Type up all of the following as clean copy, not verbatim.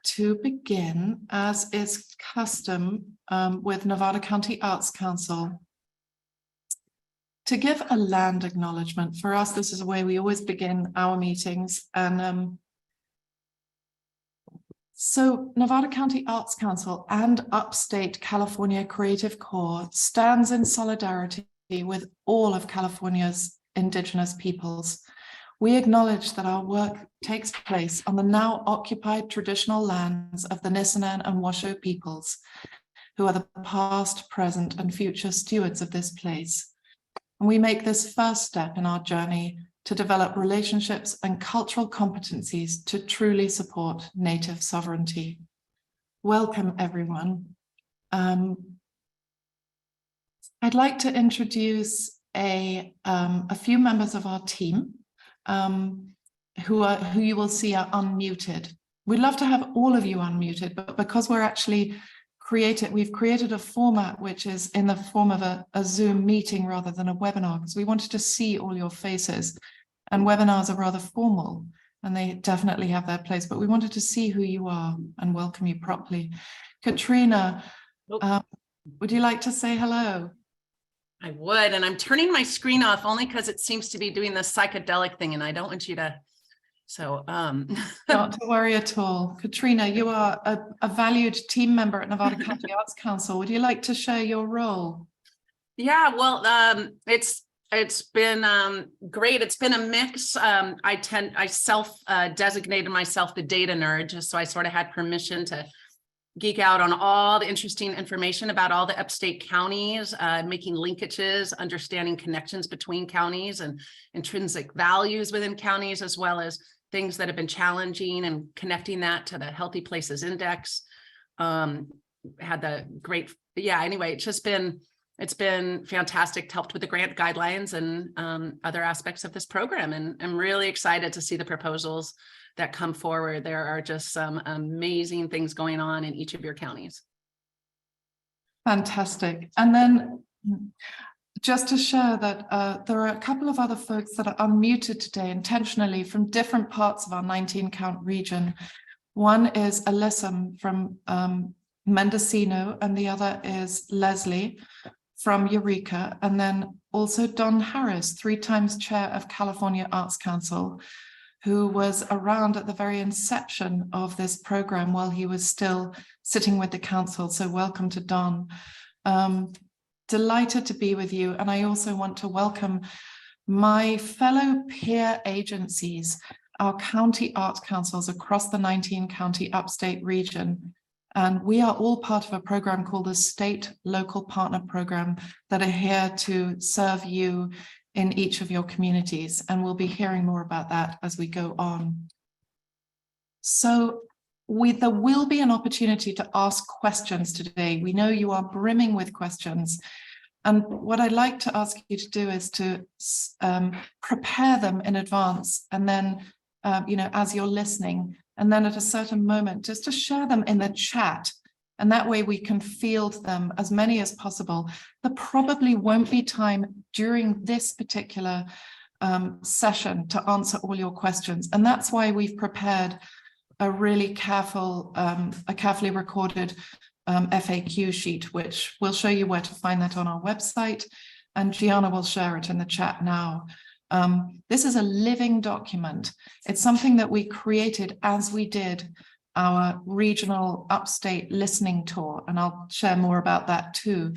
to begin, as is custom with Nevada County Arts Council, to give a land acknowledgement. For us, this is the way we always begin our meetings. And so Nevada County Arts Council and Upstate California Creative Corps stands in solidarity with all of California's indigenous peoples. We acknowledge that our work takes place on the now occupied traditional lands of the Nisenan and Washoe peoples, who are the past, present, and future stewards of this place. And we make this first step in our journey to develop relationships and cultural competencies to truly support Native sovereignty. Welcome, everyone. I'd like to introduce a few members of our team who you will see are unmuted. We'd love to have all of you unmuted, but because we're actually we've created a format which is in the form of a Zoom meeting rather than a webinar, because we wanted to see all your faces. And webinars are rather formal and they definitely have their place, but we wanted to see who you are and welcome you properly. Katrina, would you like to say hello? I would, and I'm turning my screen off only because it seems to be doing this psychedelic thing and I don't want you to, so. Not to worry at all. Katrina, you are a valued team member at Nevada County Arts Council. Would you like to share your role? Yeah, well, it's been great. It's been a mix. I self-designated myself the data nerd, just so I sort of had permission to geek out on all the interesting information about all the upstate counties, making linkages, understanding connections between counties and intrinsic values within counties, as well as things that have been challenging and connecting that to the Healthy Places Index. Had the great, anyway, it's been fantastic, helped with the grant guidelines and other aspects of this program. And I'm really excited to see the proposals that come forward. There are just some amazing things going on in each of your counties. Fantastic. And then just to share that there are a couple of other folks that are unmuted today intentionally from different parts of our 19-count region. One is Alyssum from Mendocino, and the other is Leslie from Eureka, and then also Don Harris, 3 times chair of California Arts Council, who was around at the very inception of this program while he was still sitting with the council. So welcome to Don. Delighted to be with you. And I also want to welcome my fellow peer agencies, our county art councils across the 19-county upstate region. And we are all part of a program called the State Local Partner Program that are here to serve you in each of your communities. And we'll be hearing more about that as we go on. So there will be an opportunity to ask questions today. We know you are brimming with questions. And what I'd like to ask you to do is to prepare them in advance. And then, as you're listening, and then at a certain moment, just to share them in the chat. And that way we can field them, as many as possible. There probably won't be time during this particular session to answer all your questions. And that's why we've prepared a really carefully recorded FAQ sheet, which will show you where to find that on our website. And Gianna will share it in the chat now. This is a living document. It's something that we created as we did our regional upstate listening tour, and I'll share more about that too.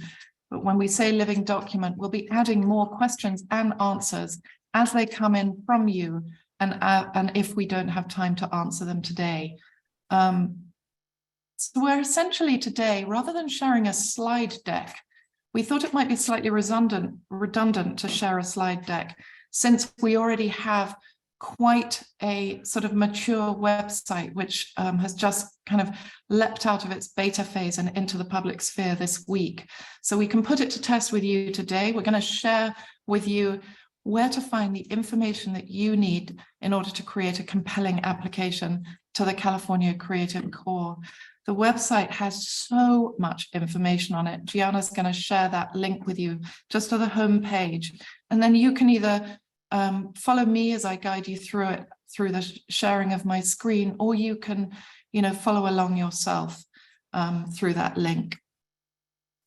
But when we say living document, we'll be adding more questions and answers as they come in from you, and if we don't have time to answer them today. So we're essentially today, rather than sharing a slide deck, we thought it might be slightly redundant to share a slide deck, since we already have quite a sort of mature website, which has just kind of leapt out of its beta phase and into the public sphere this week. So we can put it to test with you today. We're going to share with you where to find the information that you need in order to create a compelling application to the California Creative Corps. The website has so much information on it. Gianna's going to share that link with you just to the home page. And then you can either follow me as I guide you through it, through the sharing of my screen, or you can, follow along yourself through that link.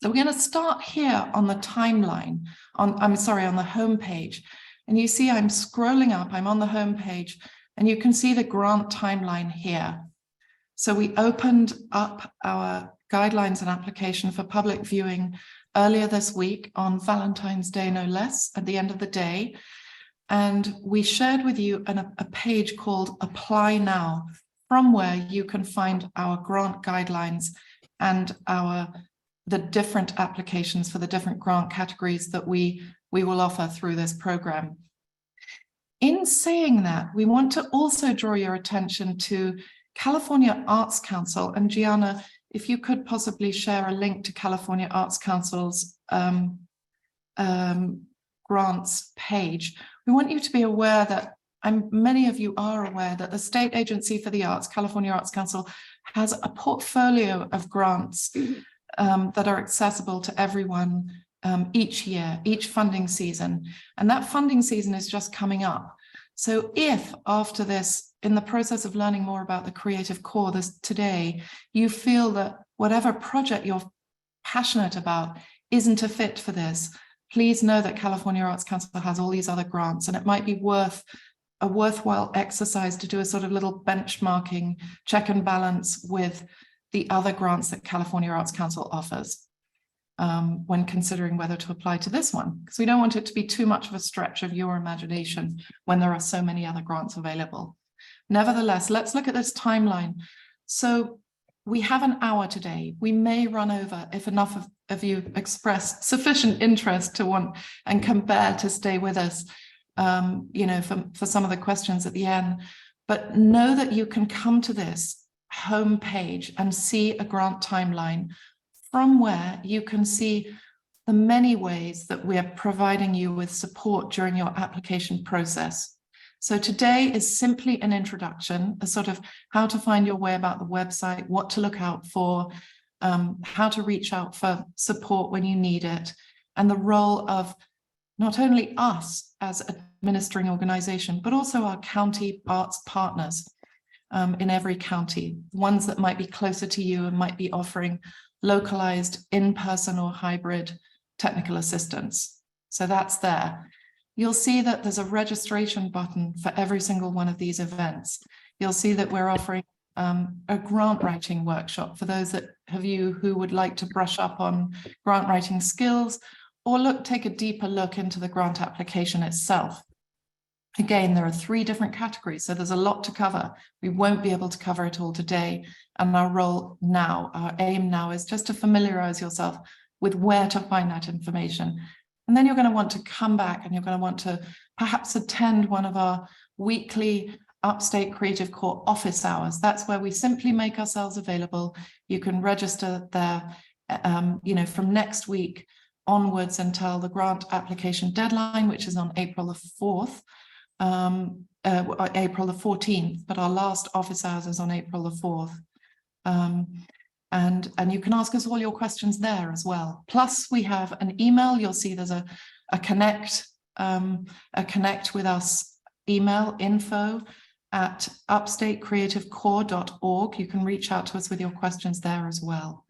So we're going to start here on the timeline, on the home page. And you see I'm scrolling up, I'm on the home page, and you can see the grant timeline here. So we opened up our guidelines and application for public viewing earlier this week on Valentine's Day, no less, at the end of the day. And we shared with you a page called Apply Now, from where you can find our grant guidelines and the different applications for the different grant categories that we will offer through this program. In saying that, we want to also draw your attention to California Arts Council, and Gianna, if you could possibly share a link to California Arts Council's grants page. We want you to be aware that, many of you are aware that the State Agency for the Arts, California Arts Council, has a portfolio of grants that are accessible to everyone each year, each funding season. And that funding season is just coming up. So if after this, in the process of learning more about the Creative Corps today, you feel that whatever project you're passionate about isn't a fit for this, please know that California Arts Council has all these other grants, and it might be a worthwhile exercise to do a sort of little benchmarking, check and balance with the other grants that California Arts Council offers when considering whether to apply to this one, because we don't want it to be too much of a stretch of your imagination when there are so many other grants available. Nevertheless, let's look at this timeline. So we have an hour today. We may run over if enough of you express sufficient interest to want and compare to stay with us, for some of the questions at the end. But know that you can come to this home page and see a grant timeline from where you can see the many ways that we are providing you with support during your application process. So today is simply an introduction, a sort of how to find your way about the website, what to look out for, how to reach out for support when you need it, and the role of not only us as administering organization, but also our county arts partners in every county, ones that might be closer to you and might be offering localized in-person or hybrid technical assistance. So that's there. You'll see that there's a registration button for every single one of these events. You'll see that we're offering a grant writing workshop for those of you who would like to brush up on grant writing skills or take a deeper look into the grant application itself. Again, there are 3 different categories, so there's a lot to cover. We won't be able to cover it all today. And our aim now is just to familiarize yourself with where to find that information. And then you're going to want to come back and you're going to want to perhaps attend one of our weekly Upstate Creative Corps office hours. That's where we simply make ourselves available. You can register there, from next week onwards until the grant application deadline, which is on April the 4th. April the 14th, but our last office hours is on April the 4th. And you can ask us all your questions there as well. Plus we have an email. You'll see there's a connect with us email, info@upstatecreativecorps.org. You can reach out to us with your questions there as well.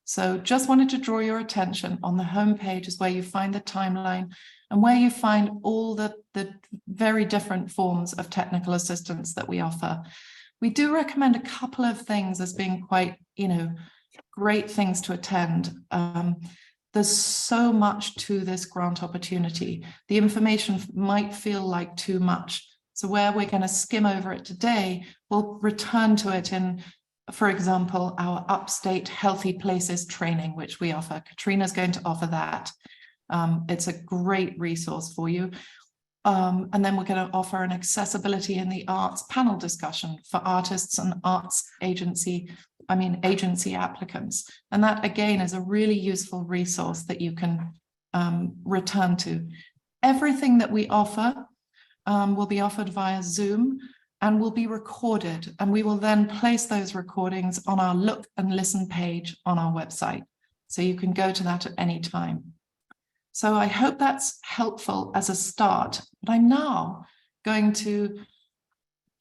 So just wanted to draw your attention on the homepage is where you find the timeline and where you find all the very different forms of technical assistance that we offer. We do recommend a couple of things as being quite, great things to attend. There's so much to this grant opportunity. The information might feel like too much. So where we're going to skim over it today, we'll return to it in, for example, our Upstate Healthy Places training, which we offer. Katrina's going to offer that. It's a great resource for you. And then we're going to offer an accessibility in the arts panel discussion for artists and agency applicants. And that again is a really useful resource that you can return to. Everything that we offer will be offered via Zoom and will be recorded. And we will then place those recordings on our look and listen page on our website. So you can go to that at any time. So I hope that's helpful as a start. But I'm now going to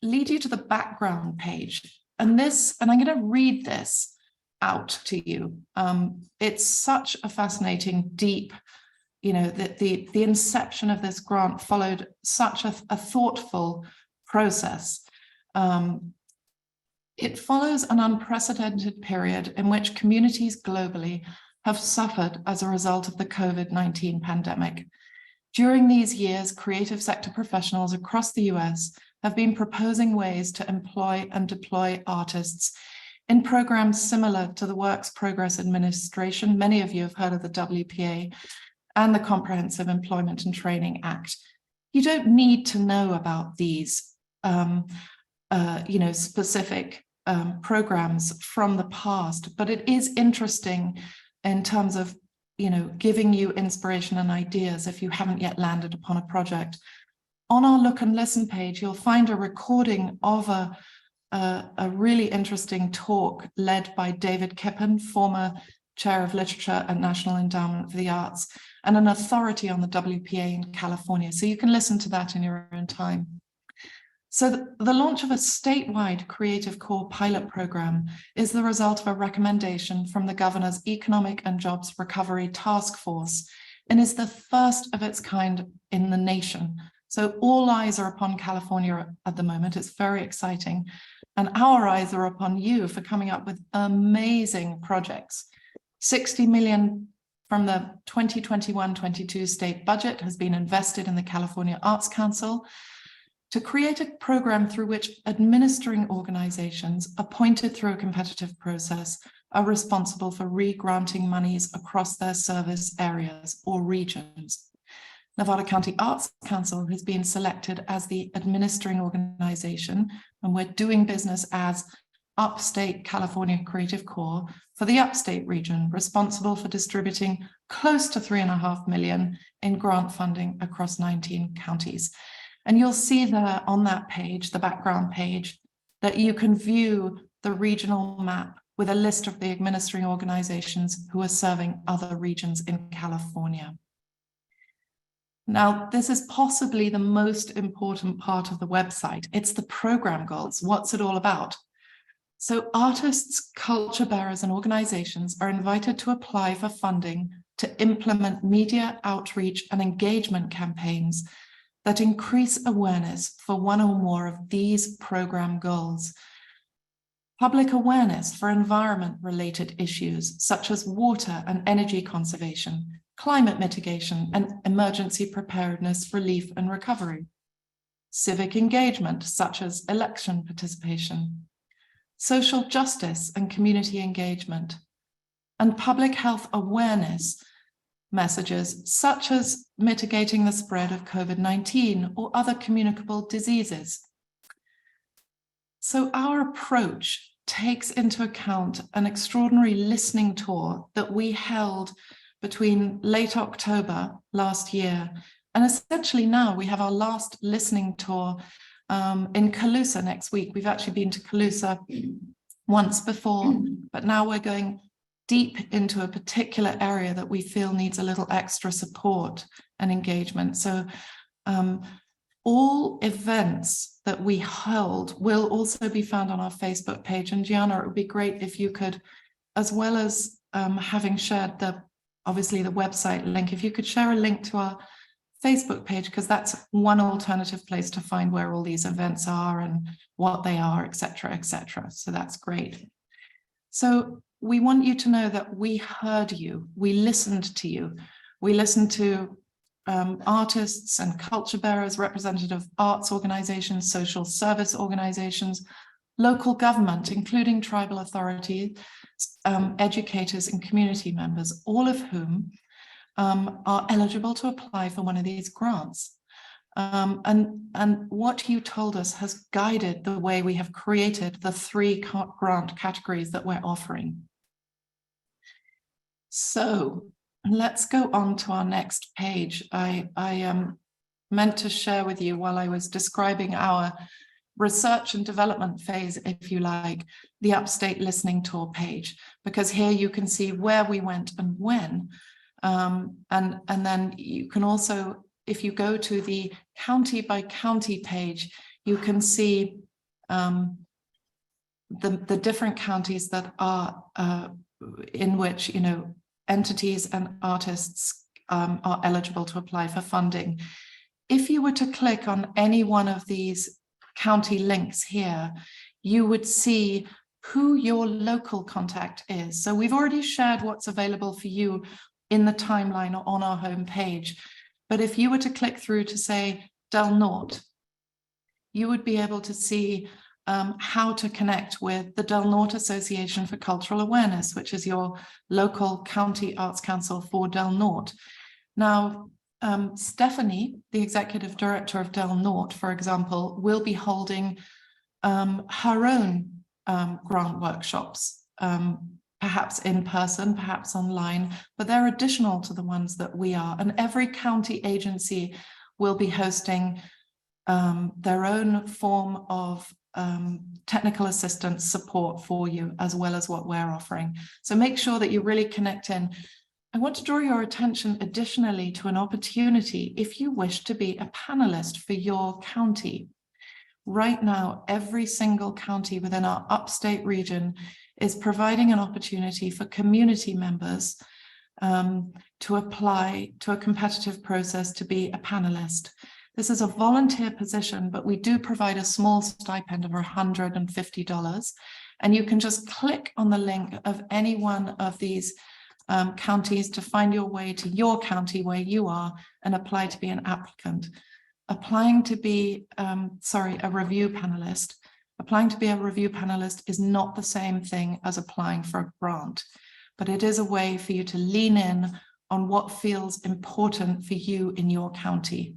lead you to the background page. and I'm going to read this out to you. It's such a fascinating, deep, the inception of this grant followed such a thoughtful process. It follows an unprecedented period in which communities globally have suffered as a result of the COVID-19 pandemic. During these years, creative sector professionals across the US have been proposing ways to employ and deploy artists in programs similar to the Works Progress Administration. Many of you have heard of the WPA and the Comprehensive Employment and Training Act. You don't need to know about these specific programs from the past, but it is interesting in terms of giving you inspiration and ideas if you haven't yet landed upon a project. On our Look and Listen page, you'll find a recording of a really interesting talk led by David Kippen, former Chair of Literature at National Endowment for the Arts, and an authority on the WPA in California. So you can listen to that in your own time. So the launch of a statewide Creative Corps pilot program is the result of a recommendation from the Governor's Economic and Jobs Recovery Task Force and is the first of its kind in the nation. So all eyes are upon California at the moment. It's very exciting. And our eyes are upon you for coming up with amazing projects. 60 million from the 2021-22 state budget has been invested in the California Arts Council to create a program through which administering organizations appointed through a competitive process are responsible for re-granting monies across their service areas or regions. Nevada County Arts Council has been selected as the administering organization, and we're doing business as Upstate California Creative Corps for the Upstate region, responsible for distributing close to $3.5 million in grant funding across 19 counties. And you'll see there on that page, the background page, that you can view the regional map with a list of the administering organizations who are serving other regions in California. Now, this is possibly the most important part of the website. It's the program goals. What's it all about? So artists, culture bearers, and organizations are invited to apply for funding to implement media outreach and engagement campaigns that increase awareness for one or more of these program goals. Public awareness for environment-related issues such as water and energy conservation, climate mitigation, and emergency preparedness, relief, and recovery. Civic engagement such as election participation. Social justice and community engagement. And public health awareness messages such as mitigating the spread of COVID-19 or other communicable diseases. So our approach takes into account an extraordinary listening tour that we held between late October last year, and essentially now we have our last listening tour in Calusa next week. We've actually been to Calusa once before, but now we're going deep into a particular area that we feel needs a little extra support and engagement. So all events that we held will also be found on our Facebook page. And Gianna, it would be great if you could, as well as having shared obviously the website link, if you could share a link to our Facebook page, because that's one alternative place to find where all these events are and what they are, et cetera, et cetera. So that's great. So we want you to know that we heard you, we listened to you, we listened to artists and culture bearers, representative arts organizations, social service organizations, local government, including tribal authorities, educators and community members, all of whom are eligible to apply for one of these grants. And what you told us has guided the way we have created the 3 grant categories that we're offering. So let's go on to our next page. I meant to share with you while I was describing our research and development phase, if you like, the Upstate Listening Tour page, because here you can see where we went and when. And then you can also, if you go to the county by county page, you can see the different counties that are in which, you know, entities and artists are eligible to apply for funding. If you were to click on any one of these county links here, you would see who your local contact is. So we've already shared what's available for you in the timeline or on our homepage. But if you were to click through to say Del Norte, you would be able to see how to connect with the Del Norte Association for Cultural Awareness, which is your local county arts council for Del Norte. Now, Stephanie, the executive director of Del Norte, for example, will be holding her own grant workshops, perhaps in person, perhaps online, but they're additional to the ones that we are. And every county agency will be hosting their own form of technical assistance support for you, as well as what we're offering. So make sure that you really connect in. I want to draw your attention additionally to an opportunity if you wish to be a panelist for your county. Right now, every single county within our upstate region is providing an opportunity for community members to apply to a competitive process to be a panelist. This is a volunteer position, but we do provide a small stipend of $150. And you can just click on the link of any one of these counties to find your way to your county where you are and apply to be an applicant. Applying to be, a review panelist. Applying to be a review panelist is not the same thing as applying for a grant, but it is a way for you to lean in on what feels important for you in your county.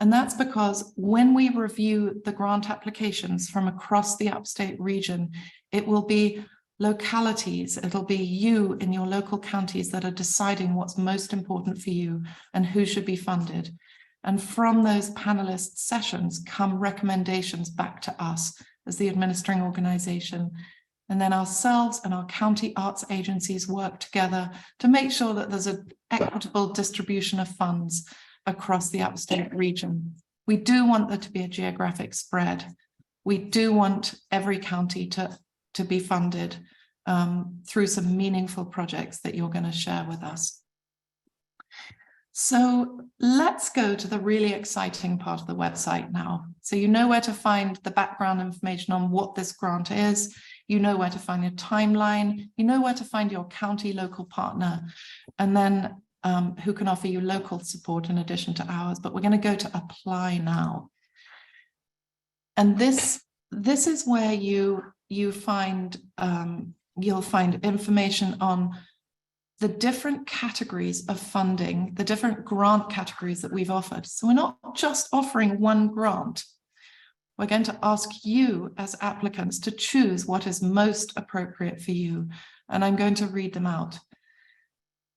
And that's because when we review the grant applications from across the upstate region, it will be localities, it'll be you in your local counties that are deciding what's most important for you and who should be funded. And from those panelist sessions come recommendations back to us as the administering organization. And then ourselves and our county arts agencies work together to make sure that there's an equitable distribution of funds across the upstate region. We do want there to be a geographic spread. We do want every county to be funded through some meaningful projects that you're going to share with us. So let's go to the really exciting part of the website now. So you know where to find the background information on what this grant is. You know where to find your timeline. You know where to find your county local partner, and then who can offer you local support in addition to ours. But we're going to go to apply now. And this is where you'll find information on the different categories of funding, the different grant categories that we've offered. So we're not just offering one grant. We're going to ask you as applicants to choose what is most appropriate for you. And I'm going to read them out.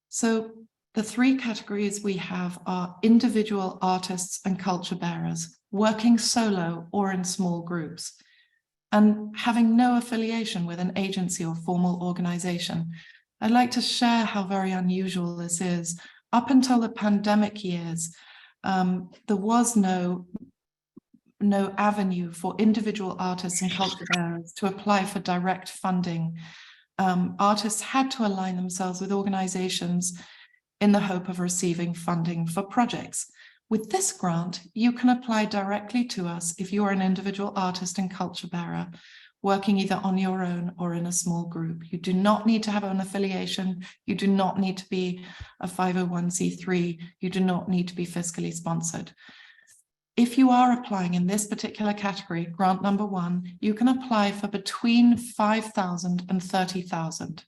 So the three categories we have are individual artists and culture bearers, working solo or in small groups, and having no affiliation with an agency or formal organization. I'd like to share how very unusual this is. Up until the pandemic years, there was no avenue for individual artists and culture bearers to apply for direct funding. Artists had to align themselves with organizations in the hope of receiving funding for projects. With this grant, you can apply directly to us if you are an individual artist and culture bearer, working either on your own or in a small group. You do not need to have an affiliation. You do not need to be a 501c3. You do not need to be fiscally sponsored. If you are applying in this particular category, grant number 1, you can apply for between $5,000 and $30,000.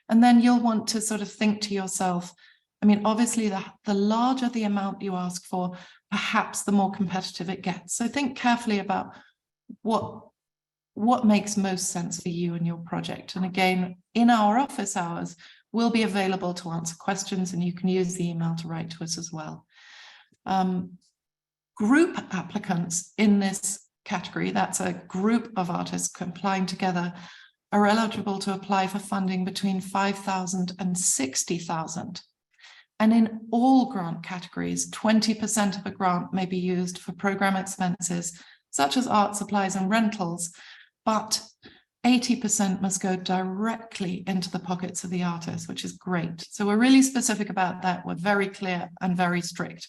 And then you'll want to sort of think to yourself, I mean, obviously the larger the amount you ask for, perhaps the more competitive it gets. So think carefully about what makes most sense for you and your project. And again, in our office hours, we'll be available to answer questions, and you can use the email to write to us as well. Group applicants in this category, that's a group of artists applying together, are eligible to apply for funding between $5,000 and $60,000. And in all grant categories, 20% of a grant may be used for program expenses, such as art supplies and rentals, but 80% must go directly into the pockets of the artist, which is great. So we're really specific about that. We're very clear and very strict.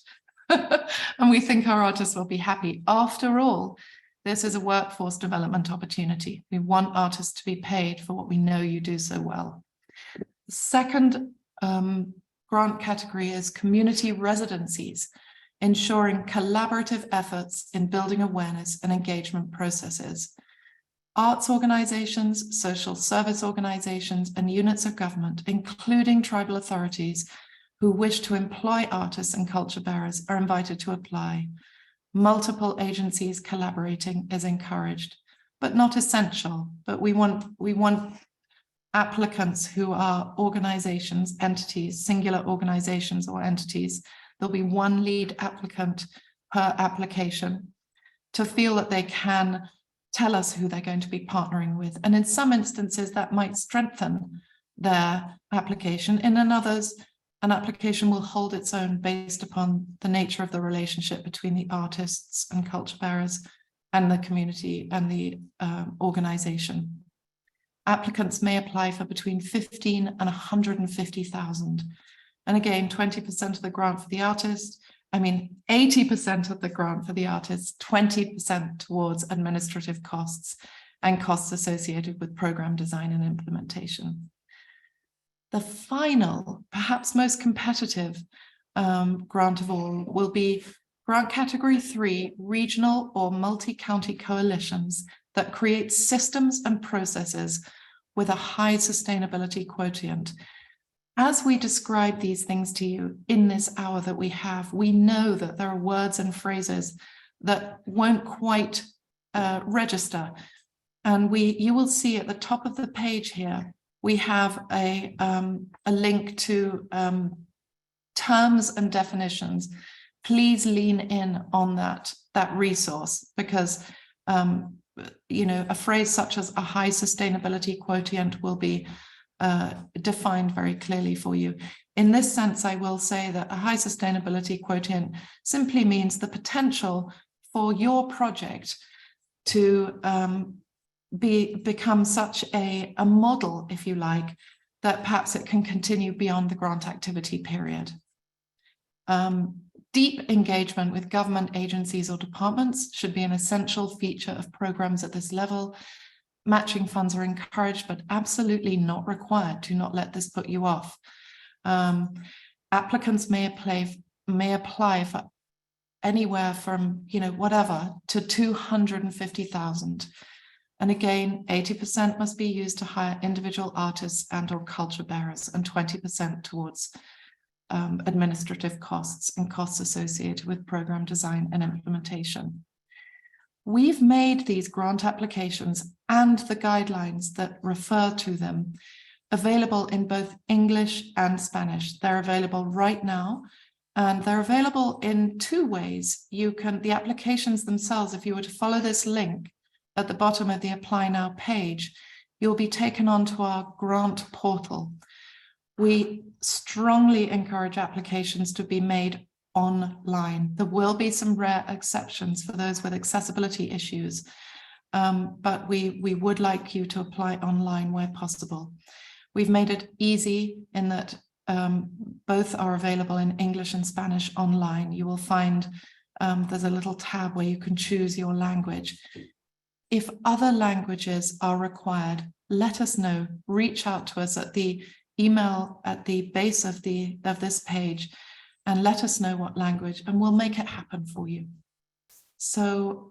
And we think our artists will be happy. After all, this is a workforce development opportunity. We want artists to be paid for what we know you do so well. The second grant category is community residencies, ensuring collaborative efforts in building awareness and engagement processes. Arts organizations, social service organizations, and units of government, including tribal authorities who wish to employ artists and culture bearers, are invited to apply. Multiple agencies collaborating is encouraged, but not essential. But we want applicants who are organizations, entities, singular organizations or entities. There'll be one lead applicant per application to feel that they can tell us who they're going to be partnering with. And in some instances, that might strengthen their application. In others, an application will hold its own based upon the nature of the relationship between the artists and culture bearers and the community and the organization. Applicants may apply for between 15 and 150,000. And again, 20% of the grant for the artist, 80% of the grant for the artists, 20% towards administrative costs and costs associated with program design and implementation. The final, perhaps most competitive grant of all will be grant category 3, regional or multi-county coalitions that create systems and processes with a high sustainability quotient. As we describe these things to you in this hour that we have, we know that there are words and phrases that won't quite register. And you will see at the top of the page here, we have a link to terms and definitions. Please lean in on that resource, because a phrase such as a high sustainability quotient will be defined very clearly for you. In this sense, I will say that a high sustainability quotient simply means the potential for your project to become such a model, if you like, that perhaps it can continue beyond the grant activity period. Deep engagement with government agencies or departments should be an essential feature of programs at this level. Matching funds are encouraged, but absolutely not required. Do not let this put you off. Applicants may apply for anywhere from, whatever, to 250,000. And again, 80% must be used to hire individual artists and or culture bearers, and 20% towards administrative costs and costs associated with program design and implementation. We've made these grant applications and the guidelines that refer to them available in both English and Spanish. They're available right now, and they're available in two ways. The applications themselves, if you were to follow this link at the bottom of the Apply Now page, you'll be taken onto our grant portal. We strongly encourage applications to be made online. There will be some rare exceptions for those with accessibility issues, but we would like you to apply online where possible. We've made it easy in that both are available in English and Spanish online. You will find there's a little tab where you can choose your language. If other languages are required, let us know. Reach out to us at the email at the base of this page and let us know what language, and we'll make it happen for you. So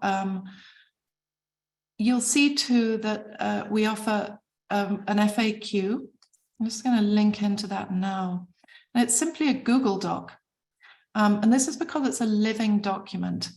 you'll see too that we offer an FAQ. I'm just going to link into that now. And it's simply a Google Doc. And this is because it's a living document.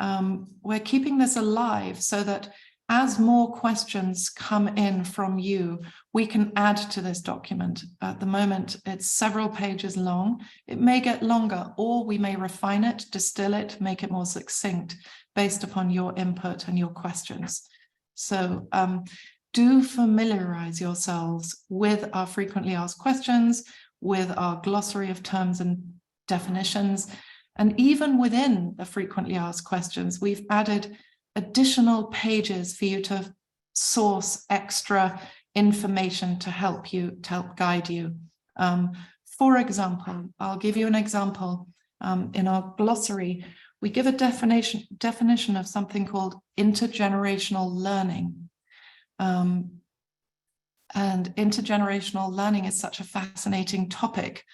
We're keeping this alive so that as more questions come in from you, we can add to this document. At the moment, it's several pages long. It may get longer, or we may refine it, distill it, make it more succinct based upon your input and your questions. So do familiarize yourselves with our frequently asked questions, with our glossary of terms and definitions. And even within the frequently asked questions, we've added additional pages for you to source extra information to help guide you. For example, I'll give you an example. In our glossary, we give a definition of something called intergenerational learning. And intergenerational learning is such a fascinating topic.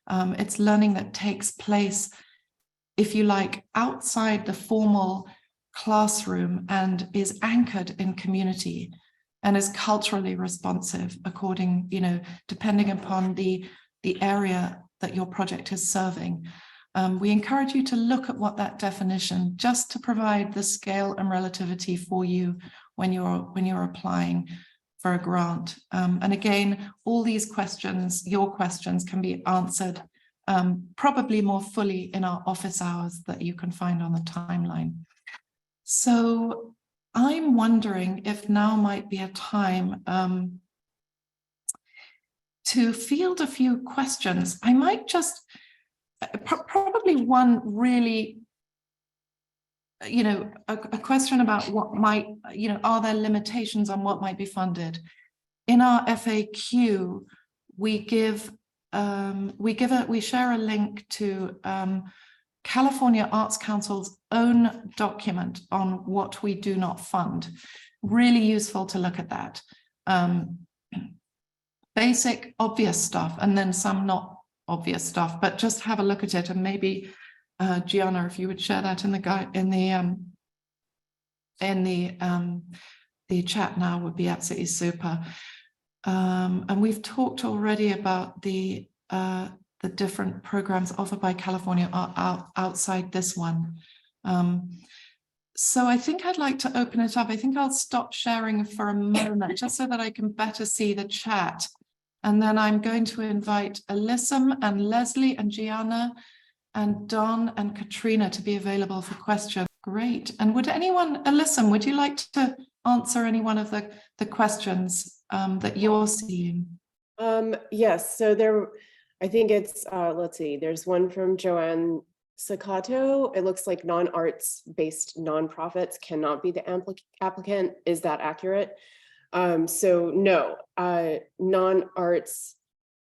It's learning that takes place, if you like, outside the formal classroom and is anchored in community and is culturally responsive according, depending upon the area that your project is serving. We encourage you to look at what that definition, just to provide the scale and relativity for you when you're applying for a grant. And again, all these questions, your questions, can be answered probably more fully in our office hours that you can find on the timeline. So I'm wondering if now might be a time to field a few questions. I might just, probably one really, a question about what might, are there limitations on what might be funded? In our FAQ, we share a link to California Arts Council's own document on what we do not fund. Really useful to look at that. Basic, obvious stuff, and then some not obvious stuff, but just have a look at it. And maybe Gianna, if you would share that in the chat now, would be absolutely super. And we've talked already about the different programs offered by California outside this one. So I think I'd like to open it up. I think I'll stop sharing for a moment just so that I can better see the chat. And then I'm going to invite Alyssum and Leslie and Gianna and Don and Katrina to be available for questions. Great. And would anyone, Alyssum, would you like to answer any one of the questions that you're seeing? Yes, so I think it's, let's see, there's one from Joanne Sakato. It looks like non-arts based nonprofits cannot be the applicant. Is that accurate? So no, non-arts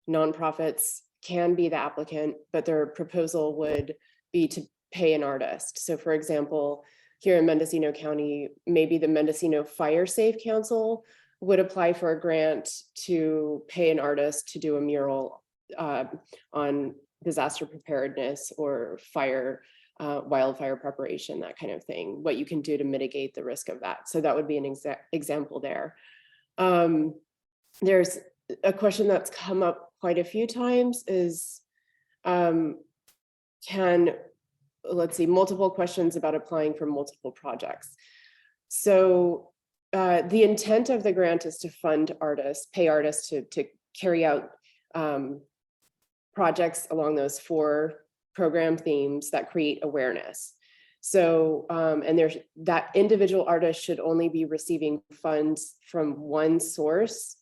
nonprofits can be the applicant, but their proposal would be to pay an artist. So for example, here in Mendocino County, maybe the Mendocino Fire Safe Council would apply for a grant to pay an artist to do a mural on disaster preparedness or wildfire preparation, that kind of thing, what you can do to mitigate the risk of that. So that would be an example there. There's a question that's come up quite a few times is, multiple questions about applying for multiple projects. So the intent of the grant is to fund artists, pay artists to carry out projects along those 4 program themes that create awareness. So, and that individual artist should only be receiving funds from one source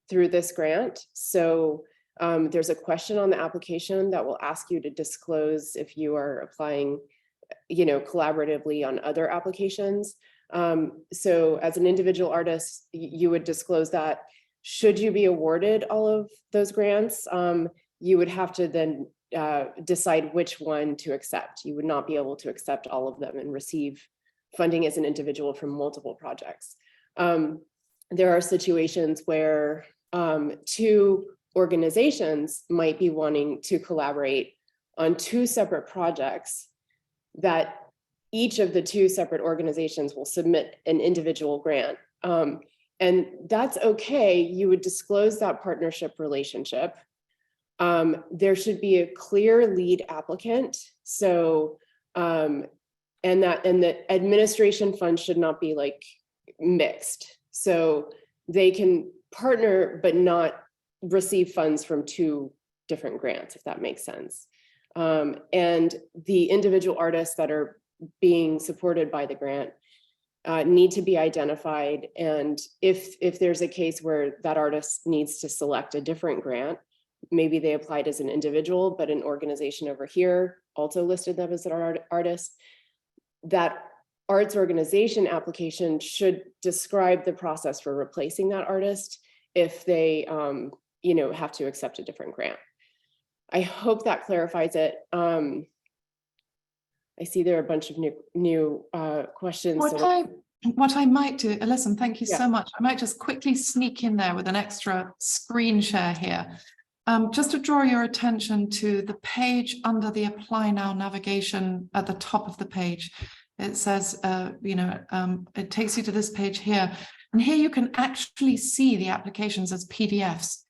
through this grant. So there's a question on the application that will ask you to disclose if you are applying, collaboratively on other applications. So as an individual artist, you would disclose that. Should you be awarded all of those grants, you would have to then decide which one to accept. You would not be able to accept all of them and receive funding as an individual from multiple projects. There are situations where 2 organizations might be wanting to collaborate on 2 separate projects that each of the 2 separate organizations will submit an individual grant. And that's okay. You would disclose that partnership relationship. There should be a clear lead applicant. So, and the administration funds should not be like mixed. So they can partner, but not receive funds from 2 different grants, if that makes sense. And the individual artists that are being supported by the grant need to be identified. And if there's a case where that artist needs to select a different grant, maybe they applied as an individual, but an organization over here also listed them as an artist, that arts organization application should describe the process for replacing that artist if they, have to accept a different grant. I hope that clarifies it. I see there are a bunch of new questions. What I might do, listen, thank you Yeah. so much. I might just quickly sneak in there with an extra screen share here. Just to draw your attention to the page under the Apply Now navigation at the top of the page. It says, it takes you to this page here. And here you can actually see the applications as PDFs.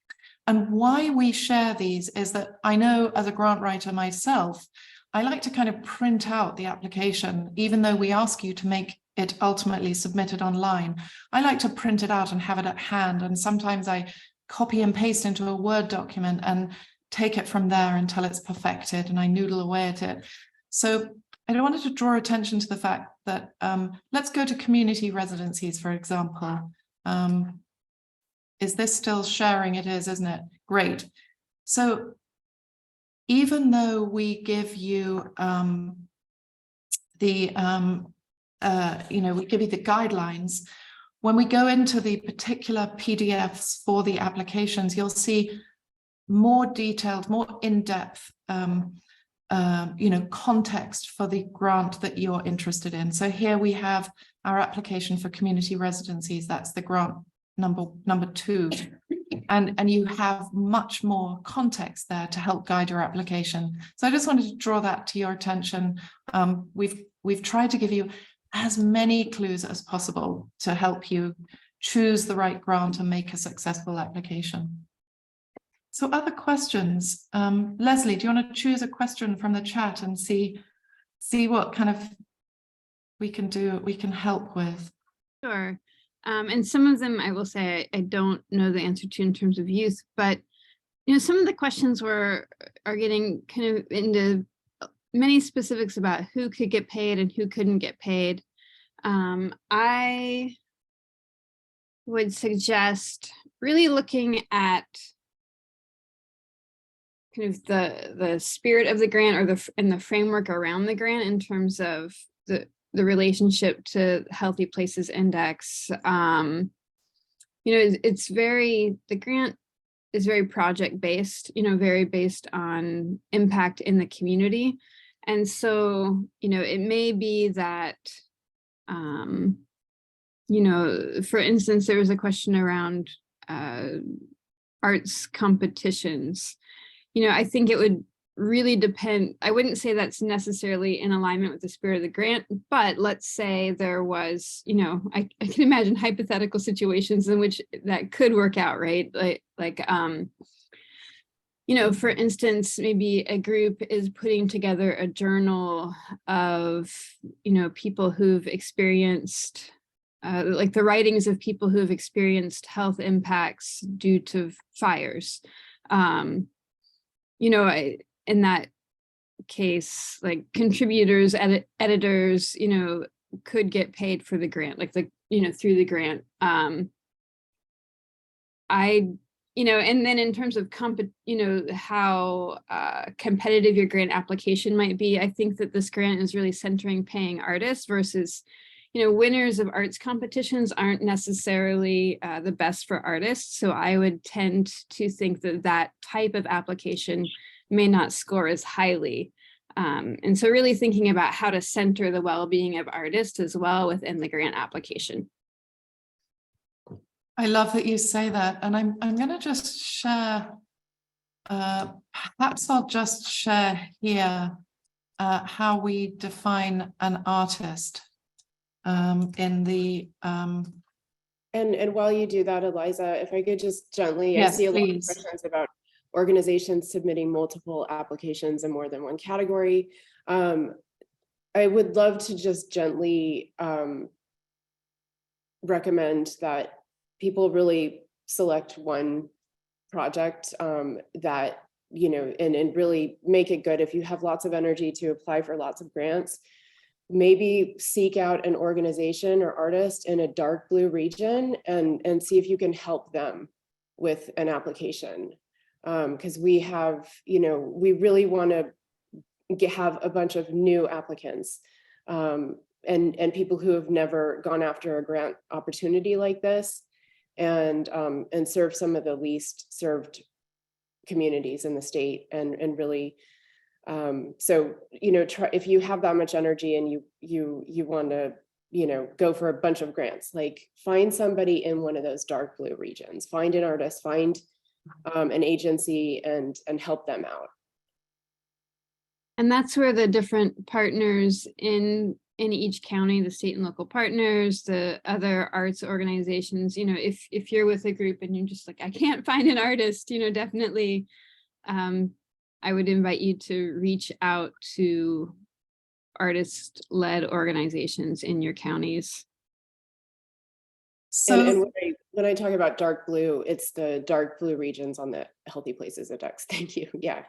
And why we share these is that I know as a grant writer myself, I like to kind of print out the application, even though we ask you to make it ultimately submitted online. I like to print it out and have it at hand. And sometimes I copy and paste into a Word document and take it from there until it's perfected and I noodle away at it. So I wanted to draw attention to the fact that let's go to community residencies, for example. Is this still sharing? It is, isn't it? Great. So even though we give you we give you the guidelines, when we go into the particular PDFs for the applications, you'll see more detailed, more in-depth context for the grant that you're interested in. So here we have our application for community residencies. That's the grant number 2. And you have much more context there to help guide your application. So I just wanted to draw that to your attention. We've tried to give you as many clues as possible to help you choose the right grant and make a successful application. So other questions? Leslie, do you want to choose a question from the chat and see what kind of we can help with? Sure. And some of them I will say I don't know the answer to in terms of youth, but some of the questions are getting kind of into many specifics about who could get paid and who couldn't get paid. I would suggest really looking at kind of the spirit of the grant or the framework around the grant in terms of the relationship to Healthy Places Index. The grant is very project based, very based on impact in the community. And so, it may be that, for instance, there was a question around arts competitions. I think it would really depend. I wouldn't say that's necessarily in alignment with the spirit of the grant, but let's say there was, I can imagine hypothetical situations in which that could work out, right? For instance, maybe a group is putting together a journal of, people who've experienced, like the writings of people who've experienced health impacts due to fires. In that case, like contributors, editors, could get paid for the grant, like through the grant. And then in terms of how competitive your grant application might be, I think that this grant is really centering paying artists versus, winners of arts competitions aren't necessarily the best for artists. So I would tend to think that type of application may not score as highly. And so really thinking about how to center the well-being of artists as well within the grant application. I love that you say that. And I'm going to just share, perhaps I'll just share here how we define an artist in the... And while you do that, Eliza, if I could just gently, yes, I see a lot of please. questions about organizations submitting multiple applications in more than one category. I would love to just gently recommend that people really select one project that, and really make it good. If you have lots of energy to apply for lots of grants, maybe seek out an organization or artist in a dark blue region and see if you can help them with an application. Because we have, we really want to have a bunch of new applicants. and people who have never gone after a grant opportunity like this, and serve some of the least served communities in the state, and really, so, you know, try, if you have that much energy and you want to, you know, go for a bunch of grants, like find somebody in one of those dark blue regions, find an artist, find an agency, and help them out. And that's where the different partners in each county, the state and local partners, the other arts organizations, you know, if you're with a group and you're just like, I can't find an artist, you know, definitely, I would invite you to reach out to artist-led organizations in your counties. So And when I talk about dark blue, it's the dark blue regions on the Healthy Places Index. Thank you. Yeah.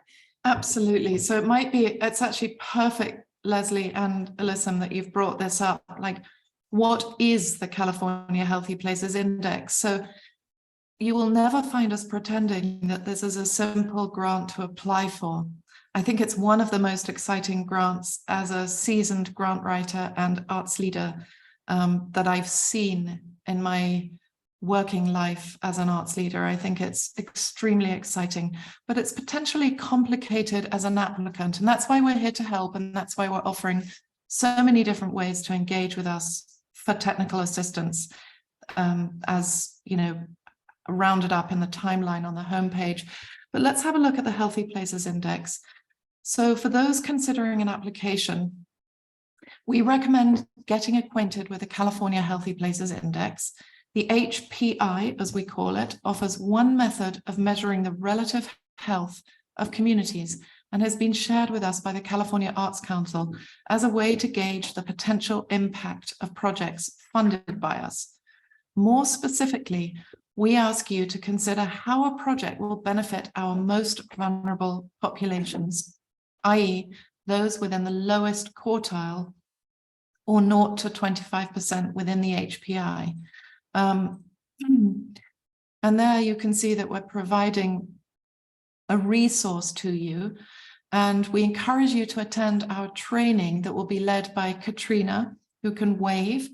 absolutely. So it might be, it's actually perfect, Leslie and Alyssum, that you've brought this up. Like, what is the California Healthy Places Index? So you will never find us pretending that this is a simple grant to apply for. I think it's one of the most exciting grants as a seasoned grant writer and arts leader that I've seen in my working life as an arts leader. I think it's extremely exciting, but it's potentially complicated as an applicant. And that's why we're here to help. And that's why we're offering so many different ways to engage with us for technical assistance, as you know, rounded up in the timeline on the homepage. But let's have a look at the Healthy Places Index. So for those considering an application, we recommend getting acquainted with the California Healthy Places Index. The HPI, as we call it, offers one method of measuring the relative health of communities and has been shared with us by the California Arts Council as a way to gauge the potential impact of projects funded by us. More specifically, we ask you to consider how a project will benefit our most vulnerable populations, i.e., those within the lowest quartile or 0 to 25% within the HPI. And there you can see that we're providing a resource to you, and we encourage you to attend our training that will be led by Katrina, who can wave,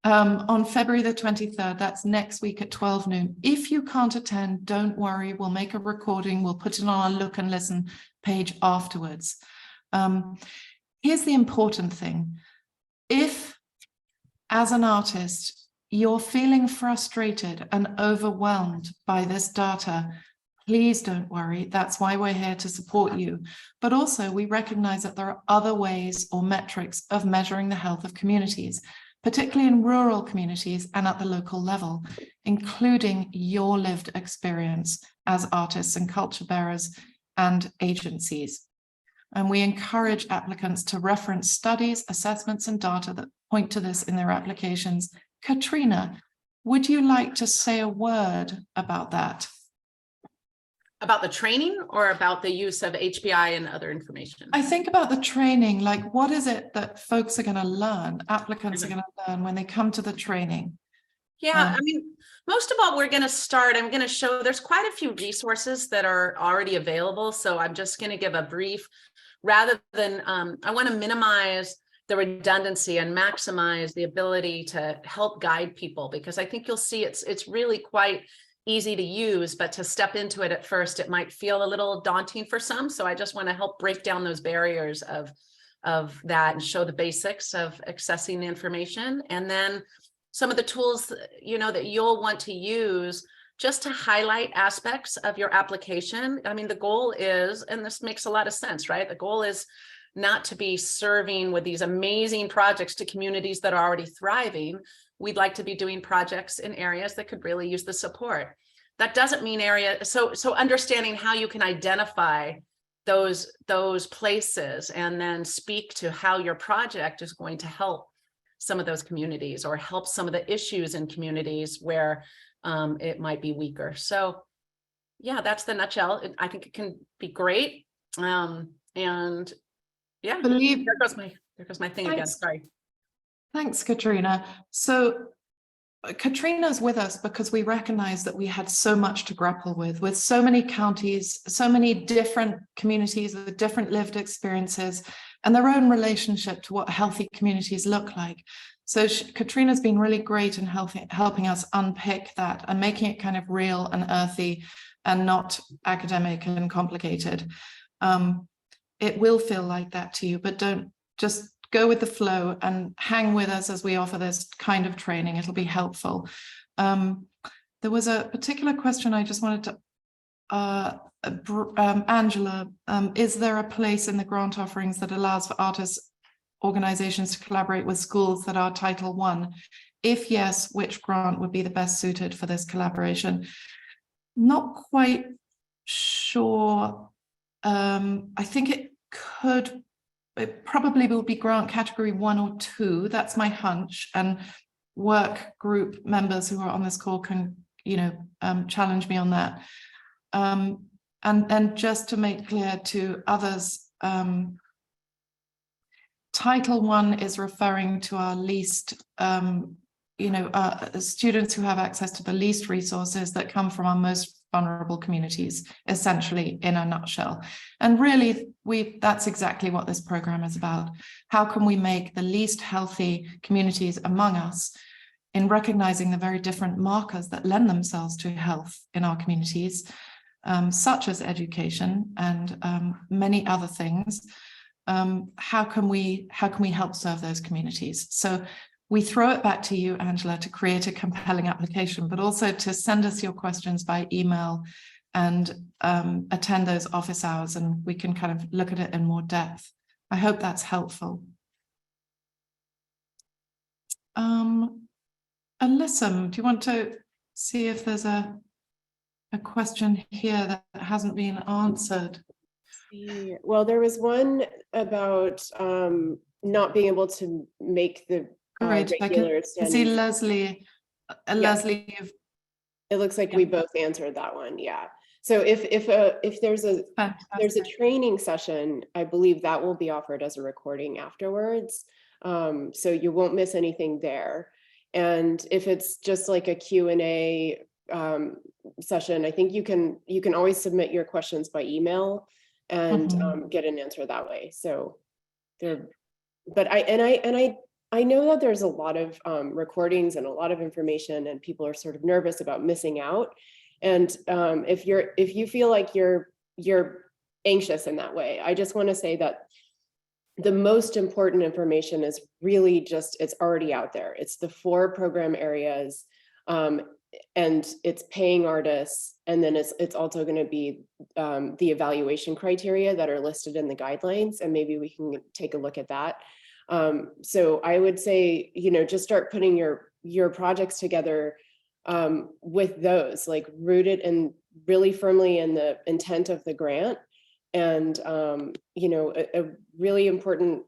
on February the 23rd. That's next week at 12 noon. If you can't attend, don't worry, we'll make a recording, we'll put it on our look and listen page afterwards. Here's the important thing. If, as an artist, you're feeling frustrated and overwhelmed by this data, please don't worry. That's why we're here to support you. But also, we recognize that there are other ways or metrics of measuring the health of communities, particularly in rural communities and at the local level, including your lived experience as artists and culture bearers and agencies. And we encourage applicants to reference studies, assessments, and data that point to this in their applications. Katrina, would you like to say a word about that? About the training or about the use of HBI and other information? I think about the training, like what is it that folks are going to learn, applicants are going to learn when they come to the training? Yeah, I mean, most of all, we're going to start, I'm going to show there's quite a few resources that are already available. So I'm just going to give a brief, rather than, I want to minimize the redundancy and maximize the ability to help guide people, because I think you'll see it's really quite easy to use, but to step into it at first, it might feel a little daunting for some. So I just want to help break down those barriers of that and show the basics of accessing the information. And then some of the tools, you know, that you'll want to use just to highlight aspects of your application. I mean, the goal is, and this makes a lot of sense, right? The goal is not to be serving with these amazing projects to communities that are already thriving. We'd like to be doing projects in areas that could really use the support. That doesn't mean so understanding how you can identify those places and then speak to how your project is going to help some of those communities or help some of the issues in communities where it might be weaker. So yeah, that's the nutshell. I think it can be great. And yeah, there goes my thing again. Sorry. Thanks, Katrina. So Katrina's with us because we recognize that we had so much to grapple with so many counties, so many different communities with different lived experiences, and their own relationship to what healthy communities look like. So Katrina's been really great in helping us unpick that and making it kind of real and earthy and not academic and complicated. It will feel like that to you, but don't, just go with the flow and hang with us as we offer this kind of training. It'll be helpful. There was a particular question I just wanted to, Angela, is there a place in the grant offerings that allows for artists organizations to collaborate with schools that are Title I? If yes, which grant would be the best suited for this collaboration? Not quite sure. I think it probably will be grant category 1 or 2. That's my hunch, and work group members who are on this call can, challenge me on that. And just to make clear to others, Title I is referring to our least, students who have access to the least resources that come from our most vulnerable communities, essentially, in a nutshell. And really, that's exactly what this program is about. How can we make the least healthy communities among us, in recognizing the very different markers that lend themselves to health in our communities, such as education and many other things, how can we help serve those communities? So we throw it back to you, Angela, to create a compelling application, but also to send us your questions by email and attend those office hours, and we can kind of look at it in more depth. I hope that's helpful. Alyssum, do you want to see if there's a question here that hasn't been answered? Well, there was one about not being able to make the Great. regular I can see standing. Leslie. Yeah. Leslie, It looks like we both answered that one. Yeah. So if there's a training session, I believe that will be offered as a recording afterwards. So you won't miss anything there. And if it's just like a Q&A session, I think you can always submit your questions by email and get an answer that way. So I know that there's a lot of recordings and a lot of information, and people are sort of nervous about missing out. And if you feel like you're anxious in that way, I just want to say that the most important information is really just, it's already out there. It's the 4 program areas, and it's paying artists, and then it's also going to be the evaluation criteria that are listed in the guidelines, and maybe we can take a look at that. So I would say, just start putting your projects together with those, like rooted and really firmly in the intent of the grant. And, a really important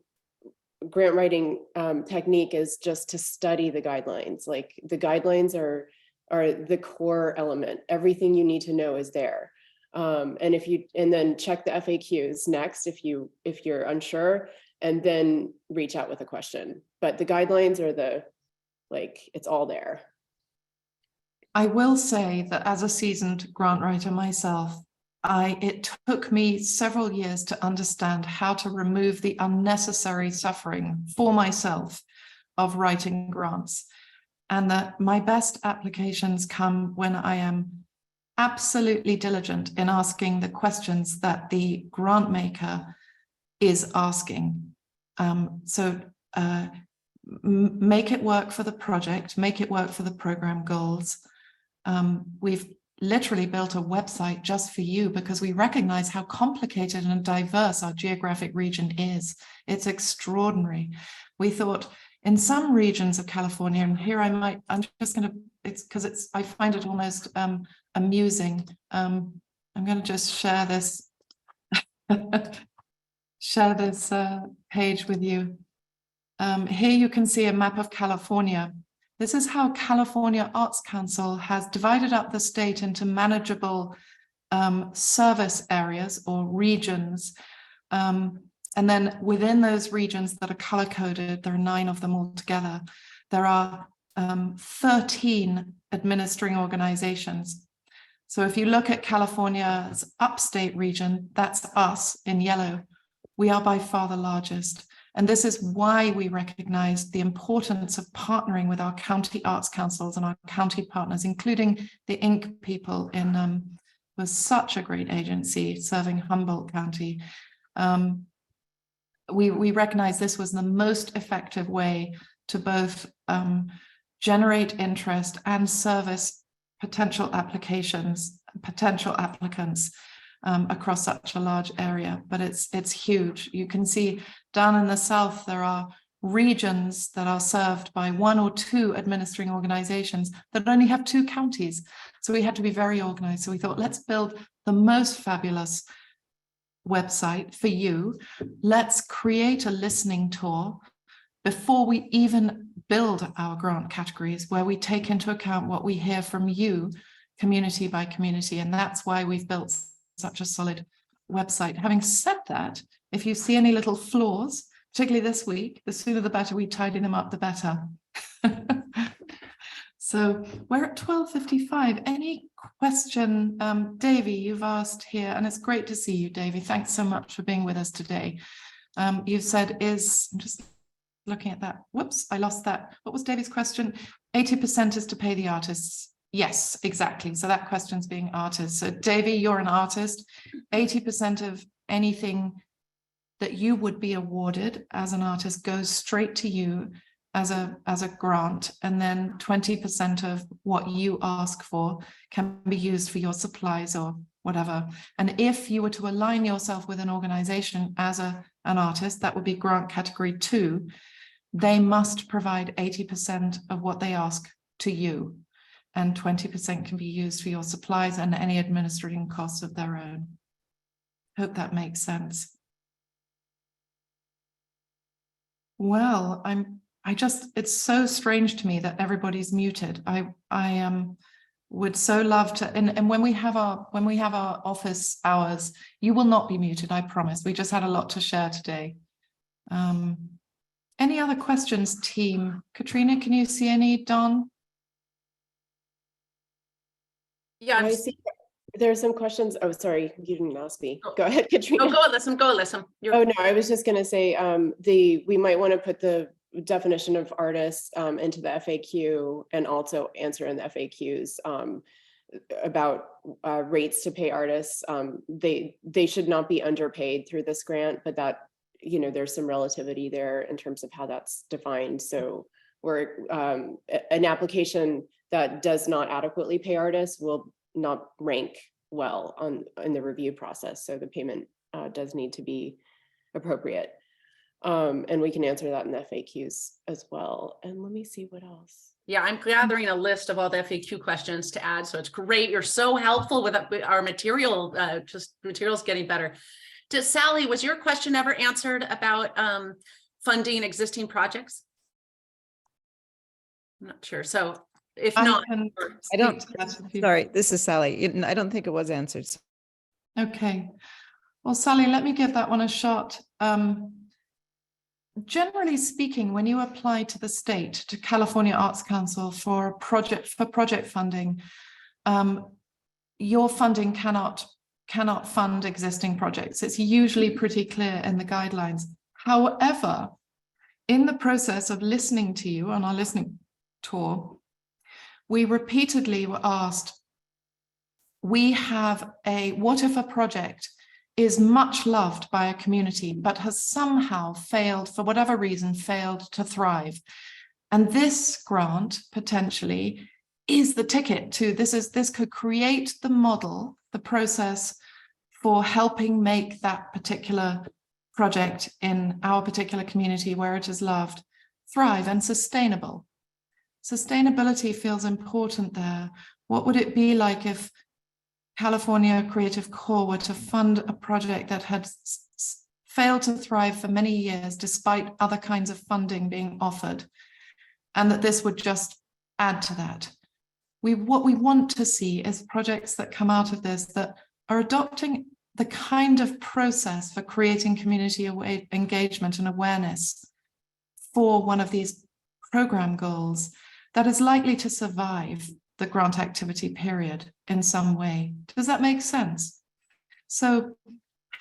grant writing technique is just to study the guidelines. Like the guidelines are the core element. Everything you need to know is there. And then check the FAQs next if you're unsure, and then reach out with a question. But the guidelines are it's all there. I will say that as a seasoned grant writer myself, it took me several years to understand how to remove the unnecessary suffering for myself of writing grants. And that my best applications come when I am absolutely diligent in asking the questions that the grant maker is asking. Make it work for the project, make it work for the program goals. We've literally built a website just for you because we recognize how complicated and diverse our geographic region is. It's extraordinary. We thought in some regions of California, and here I find it almost amusing. I'm going to just share this page with you. Here you can see a map of California. This is how California Arts Council has divided up the state into manageable service areas or regions. And then within those regions that are color-coded, there are 9 of them altogether, there are 13 administering organizations. So if you look at California's upstate region, that's us in yellow. We are by far the largest. And this is why we recognize the importance of partnering with our county arts councils and our county partners, including the Inc. people in was such a great agency serving Humboldt County. We recognize this was the most effective way to both generate interest and service potential applications, potential applicants across such a large area, but it's huge. You can see down in the south, there are regions that are served by 1 or 2 administering organizations that only have 2 counties. So we had to be very organized. So we thought, let's build the most fabulous website for you. Let's create a listening tour before we even build our grant categories, where we take into account what we hear from you, community by community. And that's why we've built such a solid website. Having said that, if you see any little flaws, particularly this week, the sooner the better, we tidy them up, the better. So we're at 12:55. Any question? Davy, you've asked here, and it's great to see you, Davy. Thanks so much for being with us today. You've said I'm just looking at that. Whoops, I lost that. What was Davy's question? 80% is to pay the artists. Yes, exactly. So that question's being artists. So Davy, you're an artist. 80% of anything that you would be awarded as an artist goes straight to you as a grant, and then 20% of what you ask for can be used for your supplies or whatever. And if you were to align yourself with an organization as an artist, that would be grant category 2, they must provide 80% of what they ask to you, and 20% can be used for your supplies and any administrative costs of their own. Hope that makes sense. Well, it's so strange to me that everybody's muted. I would so love to, and when we have our office hours, you will not be muted, I promise. We just had a lot to share today. Any other questions, team? Katrina, can you see any? Don? Yeah, I see there are some questions. Oh, sorry, you didn't ask me. Go ahead, Katrina. go listen. Oh no, I was just going to say we might want to put the definition of artists into the FAQ, and also answer in the FAQs about rates to pay artists. They should not be underpaid through this grant, but that, there's some relativity there in terms of how that's defined. So we're an application that does not adequately pay artists will not rank well in the review process. So the payment does need to be appropriate. And we can answer that in the FAQs as well. And let me see what else. Yeah, I'm gathering a list of all the FAQ questions to add. So it's great. You're so helpful with our material, materials getting better. Sally, was your question ever answered about funding existing projects? I'm not sure. So if not, I don't, sorry, this is Sally. I don't think it was answered. Okay. Well, Sally, let me give that one a shot. Generally speaking, when you apply to the state, to California Arts Council for project funding, your funding cannot fund existing projects. It's usually pretty clear in the guidelines. However, in the process of listening to you on our listening tour, we repeatedly were asked, what if a project is much loved by a community, but has somehow failed, for whatever reason, failed to thrive? And this grant potentially is the ticket to, this could create the model, the process for helping make that particular project in our particular community where it is loved, thrive and sustainable. Sustainability feels important there. What would it be like if California Creative Corps were to fund a project that had failed to thrive for many years despite other kinds of funding being offered, and that this would just add to that? What we want to see is projects that come out of this that are adopting the kind of process for creating community engagement and awareness for one of these program goals that is likely to survive the grant activity period in some way. Does that make sense? So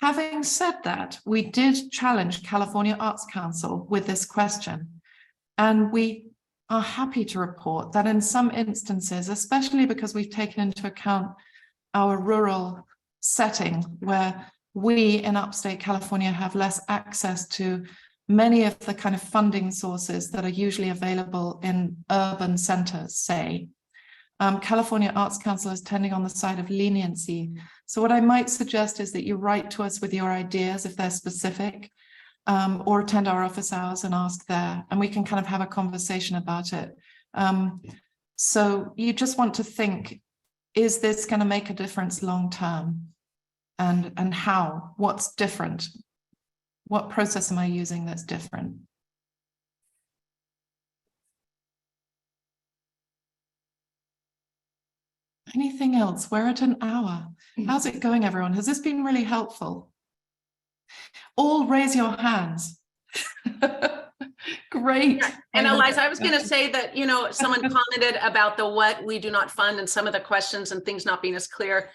Having said that, we did challenge California Arts Council with this question, and we are happy to report that in some instances, especially because we've taken into account our rural setting where we in upstate California have less access to many of the kind of funding sources that are usually available in urban centers, say, California Arts Council is tending on the side of leniency. So what I might suggest is that you write to us with your ideas if they're specific, or attend our office hours and ask there, and we can kind of have a conversation about it. So you just want to think, is this going to make a difference long term? And how? What's different? What process am I using that's different? Anything else? We're at an hour. How's it going, everyone? Has this been really helpful? All raise your hands. Great. And Eliza, I was going to say that, you know, someone commented about the what we do not fund and some of the questions and things not being as clear.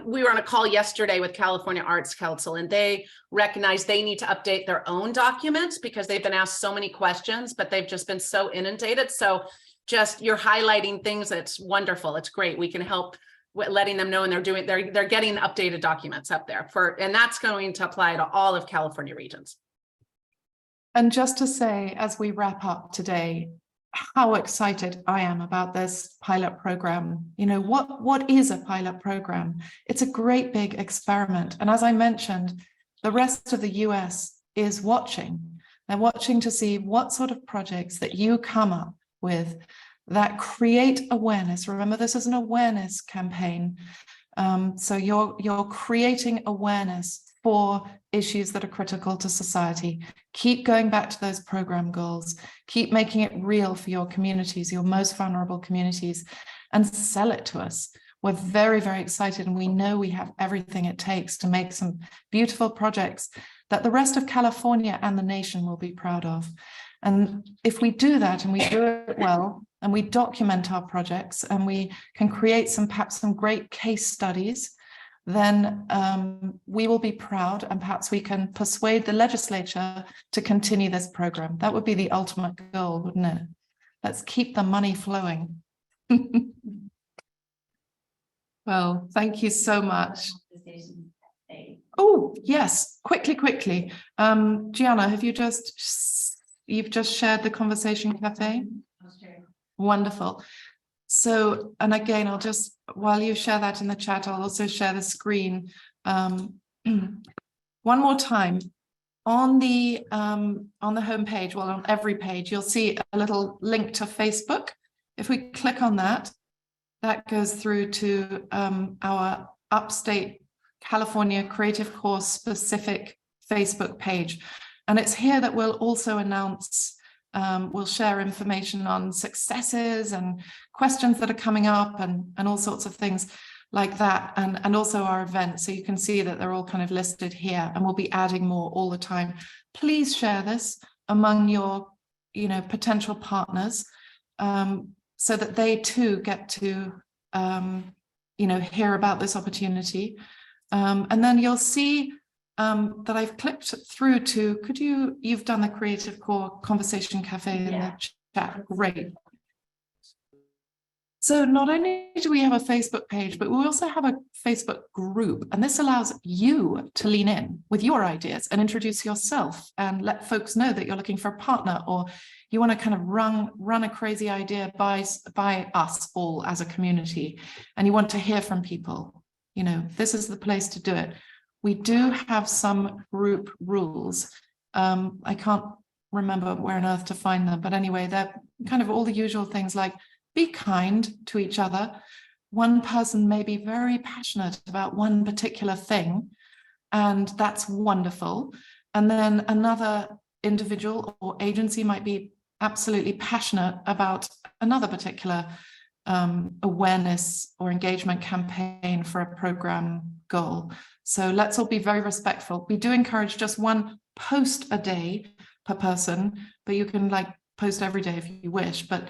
We were on a call yesterday with California Arts Council, and they recognize they need to update their own documents because they've been asked so many questions, but they've just been so inundated. So just you're highlighting things that's wonderful. It's great. We can help with letting them know, and they're getting updated documents up there and that's going to apply to all of California regions. And just to say, as we wrap up today, how excited I am about this pilot program. You know, what is a pilot program? It's a great big experiment. And as I mentioned, the rest of the US is watching. They're watching to see what sort of projects that you come up with that create awareness. Remember, this is an awareness campaign. So you're creating awareness for issues that are critical to society. Keep going back to those program goals. Keep making it real for your communities, your most vulnerable communities, and sell it to us. We're very, very excited, and we know we have everything it takes to make some beautiful projects that the rest of California and the nation will be proud of. And if we do that and we do it well, and we document our projects, and we can create perhaps some great case studies, then we will be proud, and perhaps we can persuade the legislature to continue this program. That would be the ultimate goal, wouldn't it? Let's keep the money flowing. Well, thank you so much. Oh, yes, quickly. Gianna, have you've just shared the Conversation Cafe? Wonderful. So, and again, I'll just, while you share that in the chat, I'll also share the screen. One more time, on the homepage, well, on every page, you'll see a little link to Facebook. If we click on that, that goes through to our Upstate California Creative Corps specific Facebook page. And it's here that we'll also announce, we'll share information on successes and questions that are coming up and all sorts of things like that, and also our events. So you can see that they're all kind of listed here, and we'll be adding more all the time. Please share this among your, potential partners, so that they too get to, hear about this opportunity. And then you'll see that I've clicked through to, you've done the Creative Corps Conversation Cafe in the chat, great. So not only do we have a Facebook page, but we also have a Facebook group, and this allows you to lean in with your ideas and introduce yourself and let folks know that you're looking for a partner, or you want to kind of run a crazy idea by us all as a community, and you want to hear from people. This is the place to do it. We do have some group rules. I can't remember where on earth to find them, but anyway, they're kind of all the usual things like be kind to each other. One person may be very passionate about one particular thing, and that's wonderful. And then another individual or agency might be absolutely passionate about another particular awareness or engagement campaign for a program goal. So let's all be very respectful. We do encourage just one post a day per person, but you can post every day if you wish. But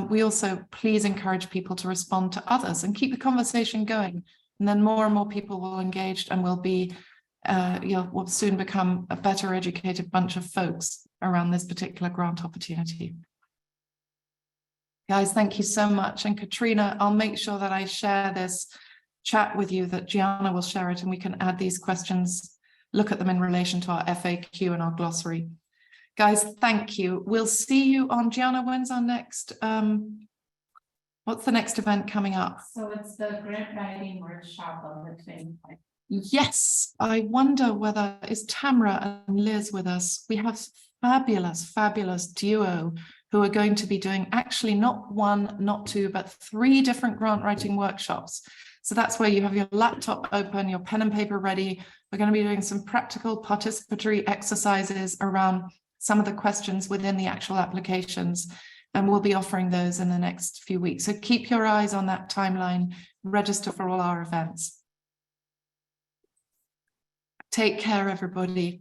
we also please encourage people to respond to others and keep the conversation going. And then more and more people will engage, and we'll be we'll soon become a better educated bunch of folks around this particular grant opportunity. Guys, thank you so much. And Katrina, I'll make sure that I share this chat with you, that Gianna will share it, and we can add these questions, look at them in relation to our FAQ and our glossary. Guys, thank you. We'll see you on, Gianna, when's our next, what's the next event coming up? So it's the grant writing workshop on the 25th. Yes, I wonder whether, is Tamara and Liz with us? We have fabulous duo who are going to be doing actually not one, not two, but 3 different grant writing workshops. So that's where you have your laptop open, your pen and paper ready. We're going to be doing some practical participatory exercises around some of the questions within the actual applications. And we'll be offering those in the next few weeks. So keep your eyes on that timeline, register for all our events. Take care, everybody.